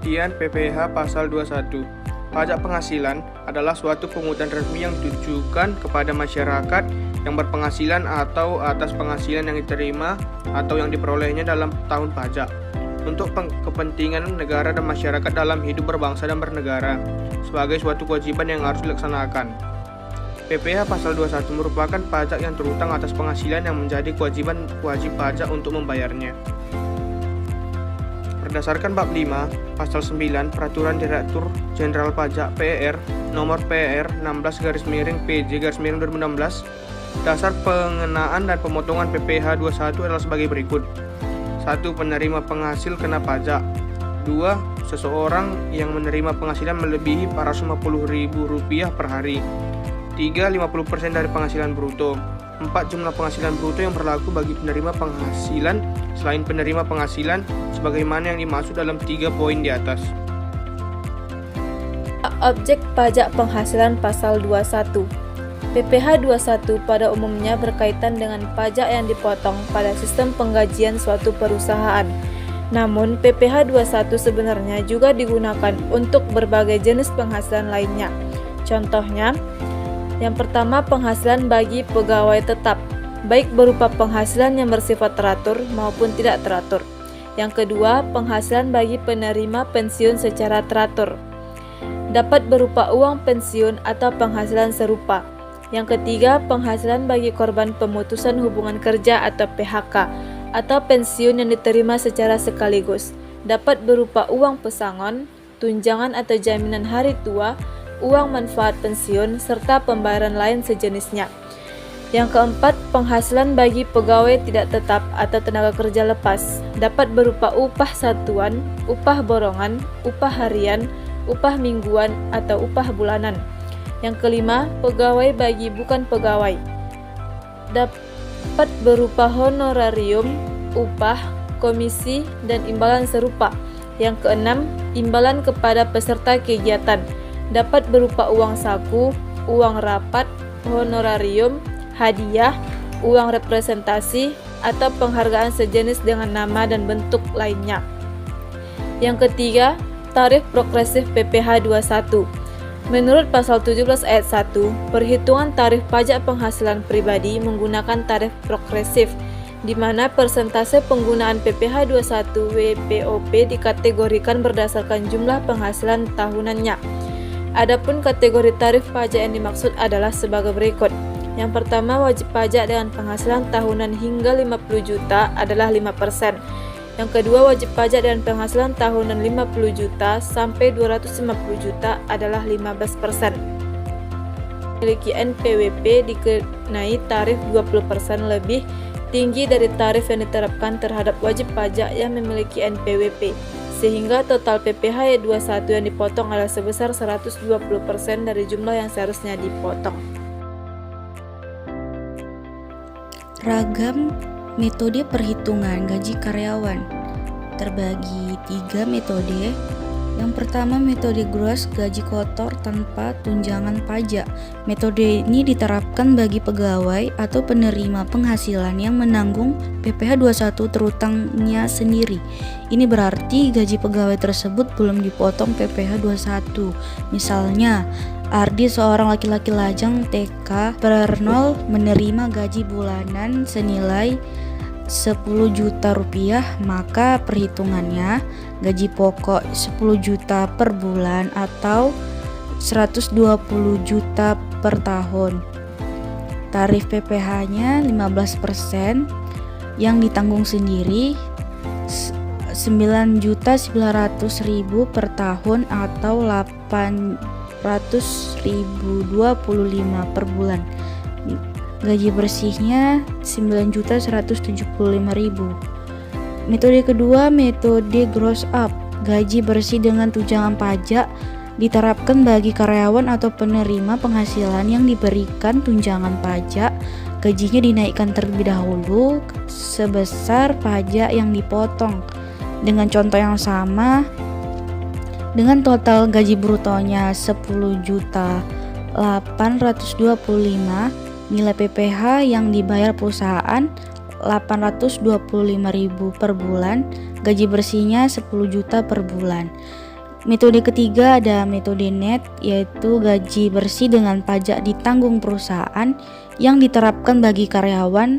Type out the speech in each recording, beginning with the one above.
Pengertian PPh Pasal 21. Pajak penghasilan adalah suatu pungutan resmi yang ditujukan kepada masyarakat yang berpenghasilan atau atas penghasilan yang diterima atau yang diperolehnya dalam tahun pajak untuk kepentingan negara dan masyarakat dalam hidup berbangsa dan bernegara sebagai suatu kewajiban yang harus dilaksanakan. PPh Pasal 21 merupakan pajak yang terutang atas penghasilan yang menjadi kewajiban wajib pajak untuk membayarnya. Berdasarkan Bab 5, Pasal 9 Peraturan Direktur Jenderal Pajak PER Nomor PER 16/PJ/2016, dasar pengenaan dan pemotongan PPh 21 adalah sebagai berikut. 1. Penerima penghasil kena pajak. 2. Seseorang yang menerima penghasilan melebihi Rp450.000 per hari. 3. 50% dari penghasilan bruto. 4. Jumlah penghasilan bruto yang berlaku bagi penerima penghasilan selain penerima penghasilan sebagaimana yang dimaksud dalam 3 poin di atas. Objek pajak penghasilan Pasal 21. PPh 21 pada umumnya berkaitan dengan pajak yang dipotong pada sistem penggajian suatu perusahaan. Namun, PPh 21 sebenarnya juga digunakan untuk berbagai jenis penghasilan lainnya. Contohnya, yang pertama, penghasilan bagi pegawai tetap, baik berupa penghasilan yang bersifat teratur maupun tidak teratur. Yang kedua, penghasilan bagi penerima pensiun secara teratur, dapat berupa uang pensiun atau penghasilan serupa. Yang ketiga, penghasilan bagi korban pemutusan hubungan kerja atau PHK, atau pensiun yang diterima secara sekaligus, dapat berupa uang pesangon, tunjangan atau jaminan hari tua, uang manfaat pensiun, serta pembayaran lain sejenisnya. Yang keempat, penghasilan bagi pegawai tidak tetap atau tenaga kerja lepas, dapat berupa upah satuan, upah borongan, upah harian, upah mingguan, atau upah bulanan. Yang kelima, pegawai bagi bukan pegawai, dapat berupa honorarium, upah, komisi, dan imbalan serupa. Yang keenam, imbalan kepada peserta kegiatan, dapat berupa uang saku, uang rapat, honorarium, hadiah, uang representasi, atau penghargaan sejenis dengan nama dan bentuk lainnya. Yang ketiga, tarif progresif PPh 21. Menurut Pasal 17 ayat 1, perhitungan tarif pajak penghasilan pribadi menggunakan tarif progresif, di mana persentase penggunaan PPh 21 WPOP dikategorikan berdasarkan jumlah penghasilan tahunannya. Adapun kategori tarif pajak yang dimaksud adalah sebagai berikut. Yang pertama, wajib pajak dengan penghasilan tahunan hingga 50 juta adalah 5%. Yang kedua, wajib pajak dengan penghasilan tahunan 50 juta sampai 250 juta adalah 15%. Memiliki NPWP dikenai tarif 20% lebih tinggi dari tarif yang diterapkan terhadap wajib pajak yang memiliki NPWP, sehingga total PPh 21 yang dipotong adalah sebesar 120% dari jumlah yang seharusnya dipotong. Ragam metode perhitungan gaji karyawan terbagi 3 metode. Yang pertama, metode gross, gaji kotor tanpa tunjangan pajak. Metode ini diterapkan bagi pegawai atau penerima penghasilan yang menanggung PPh 21 terutangnya sendiri. Ini berarti gaji pegawai tersebut belum dipotong PPh 21. Misalnya, Ardi, seorang laki-laki lajang TK per 0, menerima gaji bulanan senilai 10 juta rupiah, maka perhitungannya gaji pokok 10 juta per bulan atau 120 juta per tahun. Tarif PPh-nya 15% yang ditanggung sendiri 9.900.000 per tahun atau 800.025 per bulan. Gaji bersihnya 9.175.000. Metode kedua, metode gross up. Gaji bersih dengan tunjangan pajak diterapkan bagi karyawan atau penerima penghasilan yang diberikan tunjangan pajak. Gajinya dinaikkan terlebih dahulu sebesar pajak yang dipotong. Dengan contoh yang sama, dengan total gaji brutonya 10.825.000, nilai PPh yang dibayar perusahaan 825.000 per bulan, gaji bersihnya 10 juta per bulan. Metode ketiga ada metode net, yaitu gaji bersih dengan pajak ditanggung perusahaan yang diterapkan bagi karyawan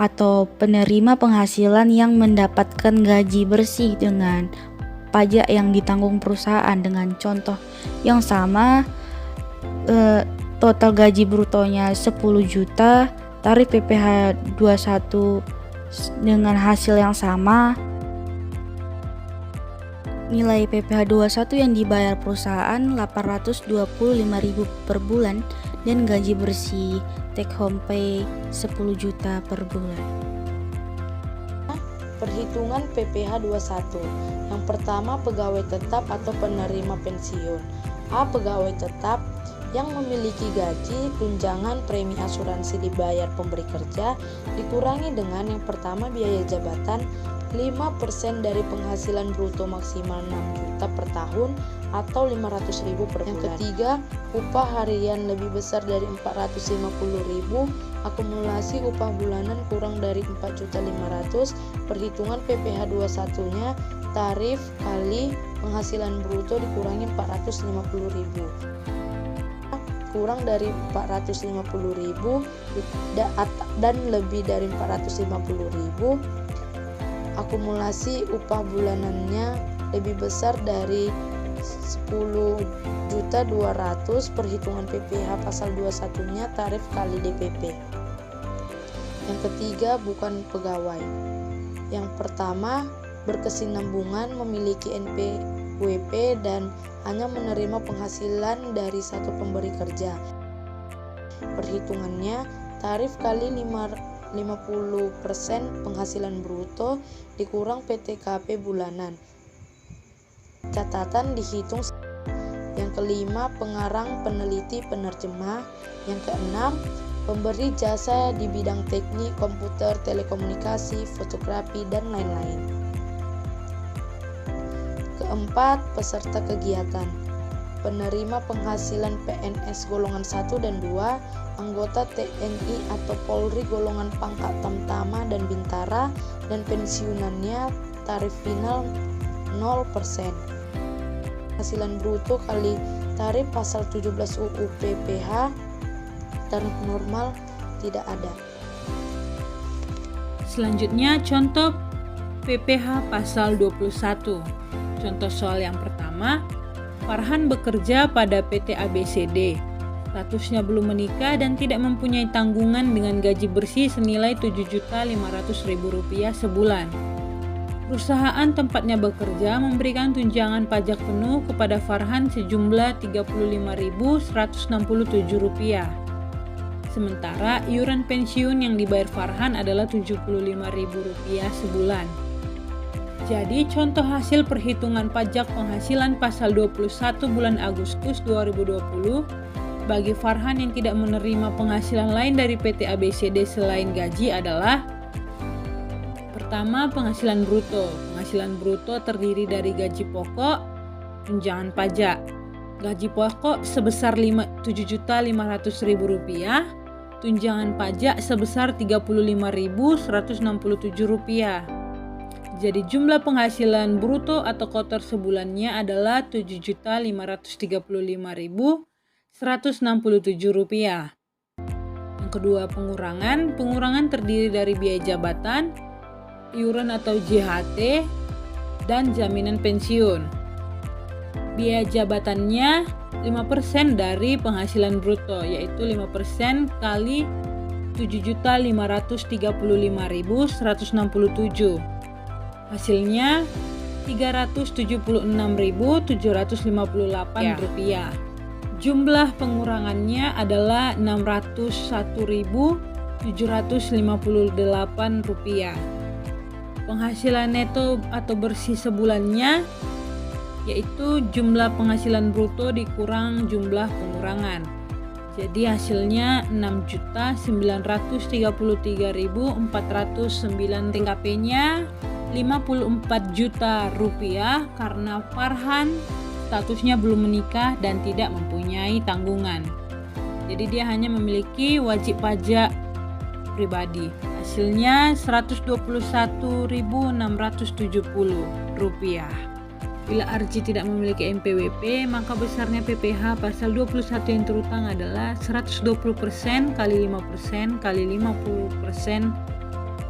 atau penerima penghasilan yang mendapatkan gaji bersih dengan pajak yang ditanggung perusahaan. Dengan contoh yang sama, total gaji brutonya 10 juta, tarif PPh 21 dengan hasil yang sama. Nilai PPh 21 yang dibayar perusahaan 825.000 per bulan dan gaji bersih take home pay 10 juta per bulan. Perhitungan PPh 21. Yang pertama, pegawai tetap atau penerima pensiun. A. Pegawai tetap yang memiliki gaji, tunjangan, premi asuransi dibayar pemberi kerja, dikurangi dengan yang pertama biaya jabatan 5% dari penghasilan bruto maksimal 6 juta per tahun atau 500.000 per bulan. Yang ketiga, upah harian lebih besar dari 450.000, akumulasi upah bulanan kurang dari 4.500.000, perhitungan PPh 21-nya tarif kali penghasilan bruto dikurangi 450.000. Kurang dari 450.000 dan lebih dari 450.000, akumulasi upah bulanannya lebih besar dari 10.200.000, perhitungan PPh pasal 21-nya tarif kali DPP. Yang ketiga, bukan pegawai. Yang pertama, berkesinambungan, memiliki NPWP dan hanya menerima penghasilan dari satu pemberi kerja. Perhitungannya tarif kali 50% penghasilan bruto dikurang PTKP bulanan. Catatan dihitung. Yang kelima, pengarang, peneliti, penerjemah. Yang keenam, pemberi jasa di bidang teknik, komputer, telekomunikasi, fotografi, dan lain-lain. Keempat, peserta kegiatan. Penerima penghasilan PNS golongan 1 dan 2, anggota TNI atau Polri golongan pangkat Tamtama dan Bintara, dan pensiunannya tarif final 0%. Penghasilan bruto kali tarif pasal 17 UU PPh, tarif normal tidak ada. Selanjutnya contoh PPh pasal 21. Contoh soal yang pertama, Farhan bekerja pada PT ABCD. Statusnya belum menikah dan tidak mempunyai tanggungan dengan gaji bersih senilai Rp7.500.000 sebulan. Perusahaan tempatnya bekerja memberikan tunjangan pajak penuh kepada Farhan sejumlah Rp35.167. Sementara iuran pensiun yang dibayar Farhan adalah Rp75.000 sebulan. Jadi contoh hasil perhitungan pajak penghasilan pasal 21 bulan Agustus 2020 bagi Farhan yang tidak menerima penghasilan lain dari PT ABCD selain gaji adalah: pertama, penghasilan bruto. Penghasilan bruto terdiri dari gaji pokok, tunjangan pajak. Gaji pokok sebesar Rp7.500.000, tunjangan pajak sebesar Rp35.167. Jadi jumlah penghasilan bruto atau kotor sebulannya adalah Rp7.535.167. Yang kedua, pengurangan. Pengurangan terdiri dari biaya jabatan, iuran atau JHT, dan jaminan pensiun. Biaya jabatannya 5% dari penghasilan bruto, yaitu 5% kali 7.535.167. Hasilnya Rp376.758. Jumlah pengurangannya adalah Rp601.758. Penghasilan neto atau bersih sebulannya yaitu jumlah penghasilan bruto dikurang jumlah pengurangan. Jadi hasilnya 6.933.409. TKP-nya 54 juta rupiah karena Farhan statusnya belum menikah dan tidak mempunyai tanggungan. Jadi dia hanya memiliki wajib pajak pribadi. Hasilnya Rp121.670. Bila Arji tidak memiliki NPWP, maka besarnya PPh pasal 21 yang terutang adalah 120% kali 5% kali 50%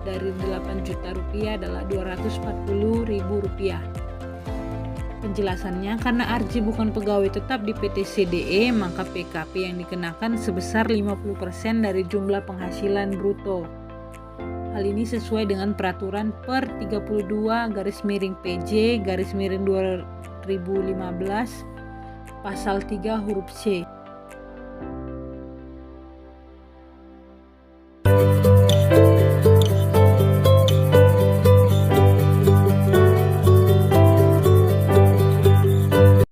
dari 8 juta rupiah adalah Rp240.000. Penjelasannya, karena Arji bukan pegawai tetap di PT CDE, maka PKP yang dikenakan sebesar 50% dari jumlah penghasilan bruto. Hal ini sesuai dengan peraturan per 32/PJ/2015 pasal 3 huruf C.